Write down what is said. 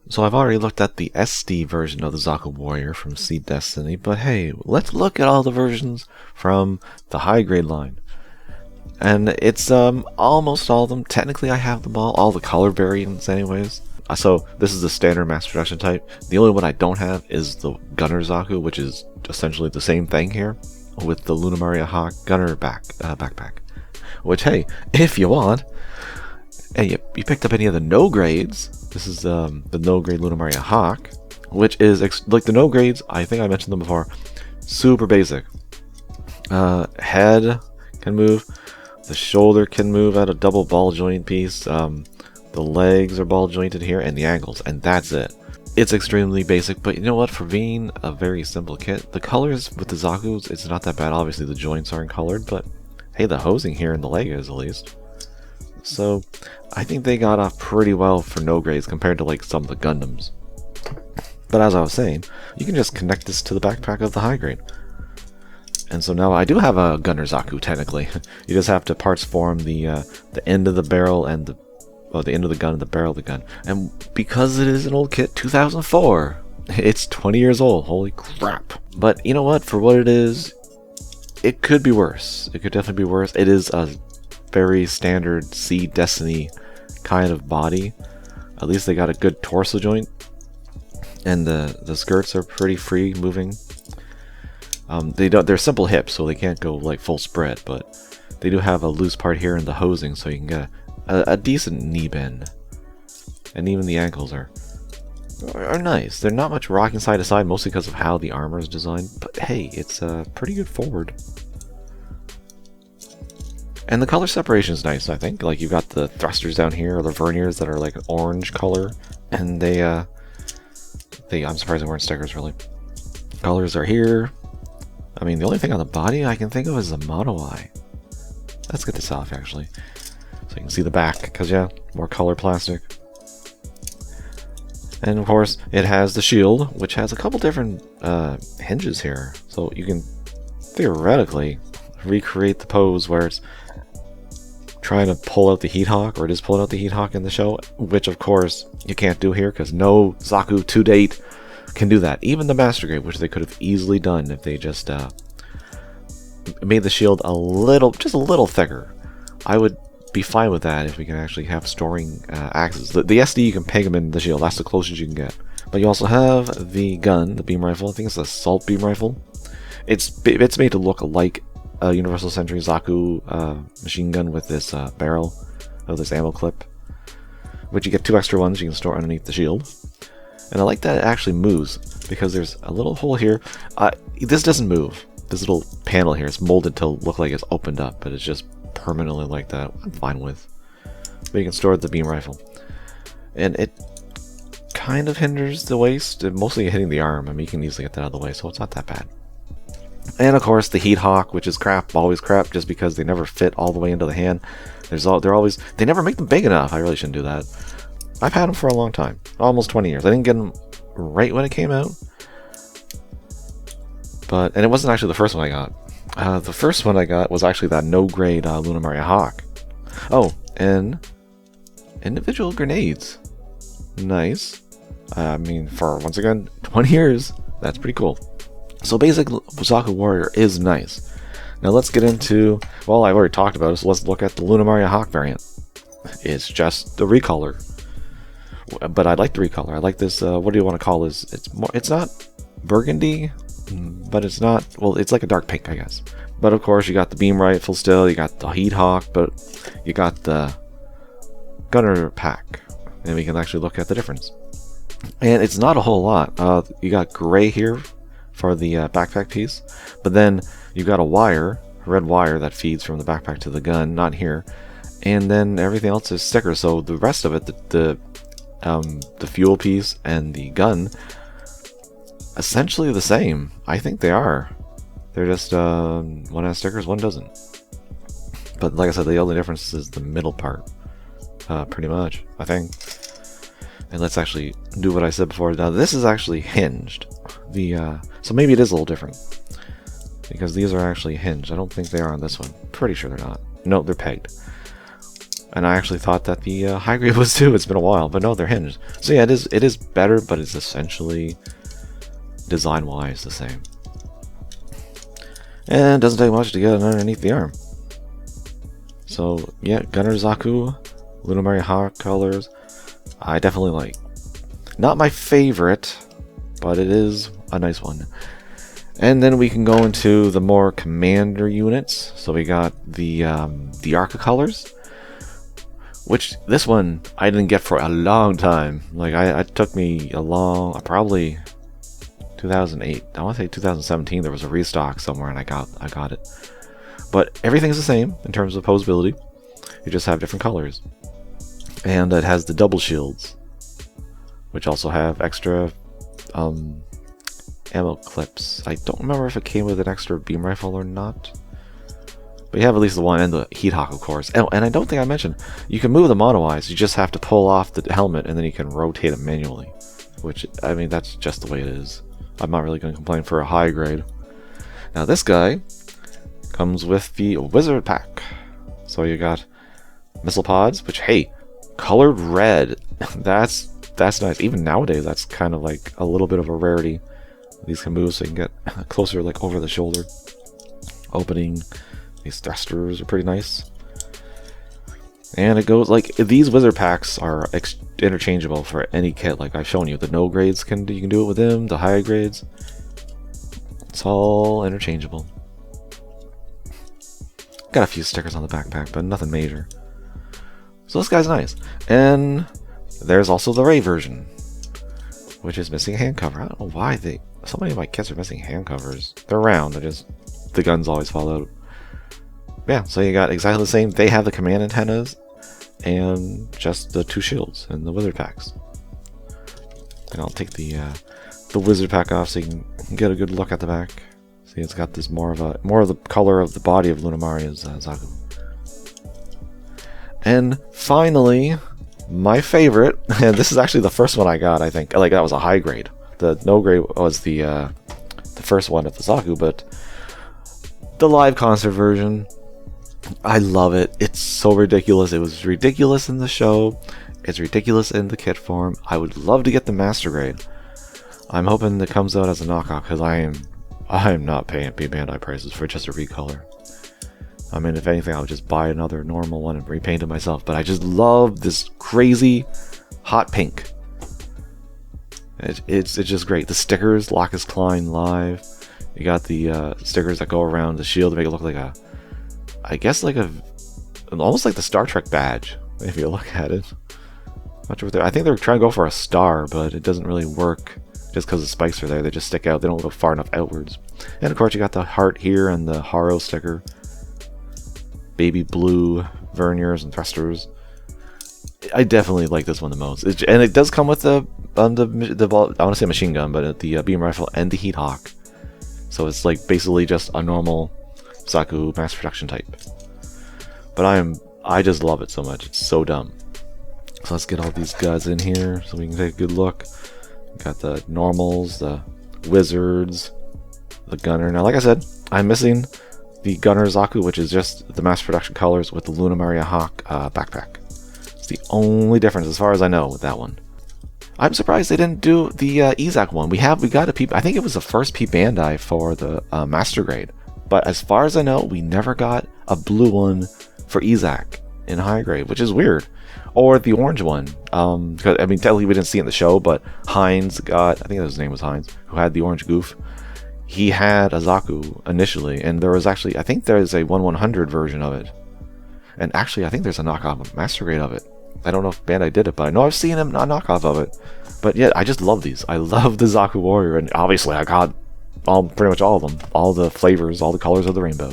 So I've already looked at the SD version of the Zaku Warrior from Seed Destiny, but hey, let's look at all the versions from the high grade line. And it's almost all of them. Technically I have them all the color variants anyways. So this is the standard mass production type. The only one I don't have is the Gunner Zaku, which is essentially the same thing here, with the Lunamaria Hawk Gunner backpack. Which, hey, if you want, and you picked up any of the no grades, this is the no grade Lunamaria Hawk, which is like the no grades. I think I mentioned them before. Super basic. Head can move, the shoulder can move at a double ball joint piece. The legs are ball jointed here, and the ankles, and that's it. It's extremely basic, but you know what? For being a very simple kit, the colors with the Zakus, it's not that bad. Obviously, the joints aren't colored, but hey, the hosing here in the leg is at least. So I think they got off pretty well for no grades compared to like some of the Gundams. But as I was saying, you can just connect this to the backpack of the high grade. And so now I do have a Gunner Zaku technically. You just have to parts form the end of the barrel and the end of the gun and the barrel of the gun. And because it is an old kit, 2004, it's 20 years old. Holy crap. But you know what? For what it is, it could be worse. It could definitely be worse. It is a very standard Seed Destiny kind of body. At least they got a good torso joint. And the skirts are pretty free moving. They're simple hips, so they can't go like full spread, but they do have a loose part here in the hosing, so you can get a decent knee bend. And even the ankles are nice. They're not much rocking side to side, mostly because of how the armor is designed, but hey, it's pretty good forward. And the color separation is nice, I think. Like, you've got the thrusters down here, or the verniers that are like an orange color, and I'm surprised they weren't stickers, really. Colors are here. I mean, the only thing on the body I can think of is the mono eye. Let's get this off, actually. So you can see the back, because yeah, more color plastic. And of course, it has the shield, which has a couple different hinges here. So you can theoretically recreate the pose where it's trying to pull out the Heat Hawk, or it is pulling out the Heat Hawk in the show, which of course you can't do here, because no Zaku to date can do that. Even the Master Grade, which they could have easily done if they just made the shield just a little thicker. I would be fine with that if we can actually have storing axes. The SD, you can peg them in the shield. That's the closest you can get. But you also have the gun, the beam rifle. I think it's the assault beam rifle. It's made to look like a Universal Century Zaku machine gun with this barrel of this ammo clip, which you get 2 extra ones you can store underneath the shield. And I like that it actually moves, because there's a little hole here. This doesn't move. This little panel here is molded to look like it's opened up, but it's just permanently like that. I'm fine with. But you can store the beam rifle. And it kind of hinders the waist, mostly hitting the arm. I mean, you can easily get that out of the way, so it's not that bad. And of course, the Heat Hawk, which is crap, always crap, just because they never fit all the way into the hand. They never make them big enough. I really shouldn't do that. I've had them for a long time, almost 20 years. I didn't get them right when it came out, and it wasn't actually the first one I got. The first one I got was actually that no-grade Lunamaria Hawk. Oh, and individual grenades. Nice. I mean, for, once again, 20 years, that's pretty cool. So basic Zaku Warrior is nice. Now let's get into, well, I've already talked about it, so let's look at the Lunamaria Hawk variant. It's just the recolor. But I like the recolor. I like this, what do you want to call this? It's not burgundy, but it's not, well, it's like a dark pink, I guess. But of course, you got the beam rifle still, you got the Heat Hawk, but you got the Gunner pack. And we can actually look at the difference. And it's not a whole lot. You got gray here for the backpack piece, but then you've got a red wire that feeds from the backpack to the gun, not here. And then everything else is stickers, so the rest of it, the fuel piece and the gun, essentially the same. I think they are. They're just one has stickers, one doesn't. But like I said, the only difference is the middle part, pretty much, I think. And let's actually do what I said before. Now this is actually hinged. So maybe it is a little different, because these are actually hinged. I don't think they are on this one. Pretty sure they're not. No, they're pegged. And I actually thought that the high grade was too. It's been a while, but no, they're hinged. So yeah, it is better, but it's essentially design-wise the same. And it doesn't take much to get underneath the arm. So yeah, Gunner Zaku, Lunamari Hawk colors. I definitely like. Not my favorite, but it is a nice one. And then we can go into the more commander units. So we got the Arca colors, which this one I didn't get for a long time. Like it took me a long, probably 2008. I want to say 2017. There was a restock somewhere, and I got it. But everything's the same in terms of posability. You just have different colors, and it has the double shields, which also have extra ammo clips. I don't remember if it came with an extra beam rifle or not. But you have at least the one, and the heat hawk, of course. Oh, and I don't think I mentioned, you can move them auto-wise. You just have to pull off the helmet, and then you can rotate them manually. Which, I mean, that's just the way it is. I'm not really going to complain for a high grade. Now this guy comes with the wizard pack. So you got missile pods, which, hey, colored red. That's nice. Even nowadays, that's kind of like a little bit of a rarity. These can move so you can get closer, like over the shoulder. Opening. These thrusters are pretty nice. And it goes like these wizard packs are interchangeable for any kit. Like I've shown you, the no grades you can do it with them. The high grades, it's all interchangeable. Got a few stickers on the backpack, but nothing major. So this guy's nice. And there's also the Ray version, which is missing a hand cover. I don't know why so many of my kits are missing hand covers. They're round. They're just the guns always fall out. Yeah, so you got exactly the same. They have the command antennas and just the two shields and the wizard packs. And I'll take the wizard pack off so you can get a good look at the back. See, it's got this more of the color of the body of Lunamari's Zaku. And finally, my favorite, and this is actually the first one I got. I think like that was a high grade. The no grade was the first one of the Zaku, but the live concert version. I love it. It's so ridiculous. It was ridiculous in the show. It's ridiculous in the kit form. I would love to get the master grade. I'm hoping it comes out as a knockoff because I am not paying Bandai prices for just a recolor. I mean, if anything, I would just buy another normal one and repaint it myself. But I just love this crazy hot pink. It's just great. The stickers, Locus Klein Live. You got the stickers that go around the shield to make it look like I guess like almost like the Star Trek badge, if you look at it. Not sure I think they're trying to go for a star, but it doesn't really work just because the spikes are there. They just stick out. They don't go far enough outwards. And of course you got the heart here and the Haro sticker. Baby blue verniers and thrusters. I definitely like this one the most. And it does come with the I want to say machine gun, but the beam rifle and the heat hawk. So it's like basically just a normal Zaku mass production type. But I just love it so much. It's so dumb. So let's get all these guys in here so we can take a good look. Got the normals, the wizards, the gunner. Now like I said, I'm missing the gunner Zaku, which is just the mass production colors with the Lunamari Hawk backpack. It's the only difference as far as I know with that one. I'm surprised they didn't do the Izak one. We got a P. I think it was the first P Bandai for the master grade. But as far as I know, we never got a blue one for Izak in high grade, which is weird. Or the orange one. Because I mean, technically we didn't see it in the show, but Heinz got, I think his name was Heinz, who had the orange goof. He had a Zaku initially, and there was actually, I think there is a 1/100 version of it. And actually, I think there's a knockoff master grade of it. I don't know if Bandai did it, but I know I've seen a knockoff of it. But yeah, I just love these. I love the Zaku Warrior, and obviously I got pretty much all of them. All the flavors, all the colors of the rainbow.